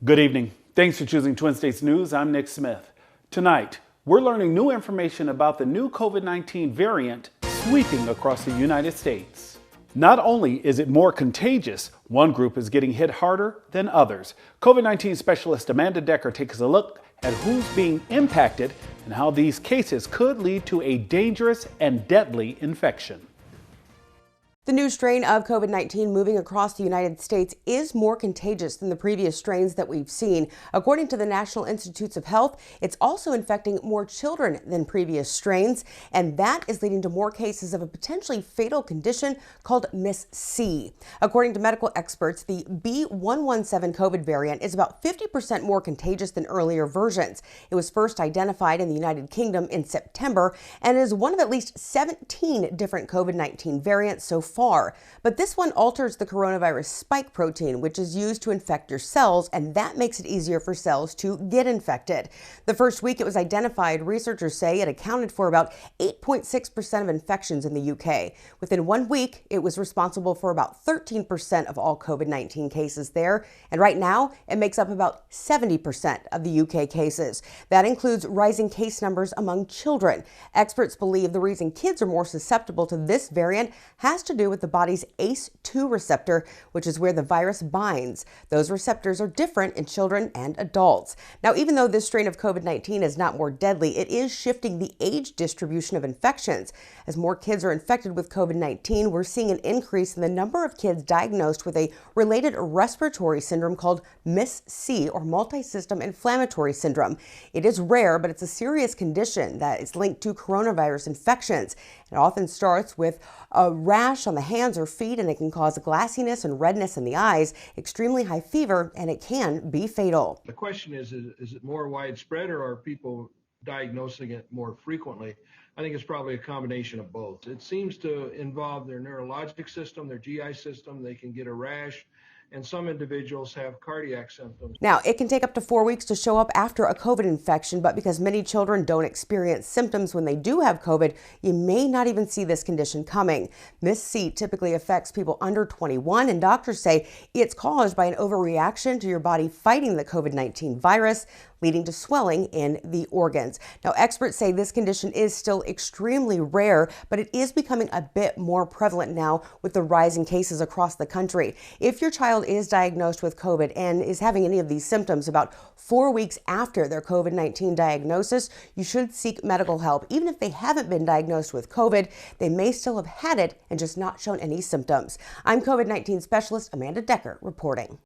Good evening. Thanks for choosing Twin States News. I'm Nick Smith. Tonight, we're learning new information about the new COVID-19 variant sweeping across the United States. Not only is it more contagious, one group is getting hit harder than others. COVID-19 specialist Amanda Decker takes a look at who's being impacted and how these cases could lead to a dangerous and deadly infection. The new strain of COVID-19 moving across the United States is more contagious than the previous strains that we've seen. According to the National Institutes of Health, it's also infecting more children than previous strains, and that is leading to more cases of a potentially fatal condition called MIS-C. According to medical experts, the B.1.1.7 COVID variant is about 50% more contagious than earlier versions. It was first identified in the United Kingdom in September and is one of at least 17 different COVID-19 variants so far. But this one alters the coronavirus spike protein, which is used to infect your cells, and that makes it easier for cells to get infected. The first week it was identified, researchers say it accounted for about 8.6% of infections in the UK. Within 1 week, it was responsible for about 13% of all COVID-19 cases there, and right now it makes up about 70% of the UK cases. That includes rising case numbers among children. Experts believe the reason kids are more susceptible to this variant has to do with the body's ACE2 receptor, which is where the virus binds. Those receptors are different in children and adults. Now, even though this strain of COVID-19 is not more deadly, it is shifting the age distribution of infections. As more kids are infected with COVID-19, we're seeing an increase in the number of kids diagnosed with a related respiratory syndrome called MIS-C, or multisystem inflammatory syndrome. It is rare, but it's a serious condition that is linked to coronavirus infections. It often starts with a rash on the hands or feet, and it can cause glassiness and redness in the eyes, extremely high fever, and it can be fatal. The question is it more widespread, or are people diagnosing it more frequently? I think it's probably a combination of both. It seems to involve their neurologic system, their GI system. They can get a rash, and some individuals have cardiac symptoms. Now, it can take up to 4 weeks to show up after a COVID infection, but because many children don't experience symptoms when they do have COVID, you may not even see this condition coming. MIS-C typically affects people under 21, and doctors say it's caused by an overreaction to your body fighting the COVID-19 virus, leading to swelling in the organs. Now, experts say this condition is still extremely rare, but it is becoming a bit more prevalent now with the rise in cases across the country. If your child is diagnosed with COVID and is having any of these symptoms about 4 weeks after their COVID-19 diagnosis, you should seek medical help. Even if they haven't been diagnosed with COVID, they may still have had it and just not shown any symptoms. I'm COVID-19 specialist Amanda Decker reporting.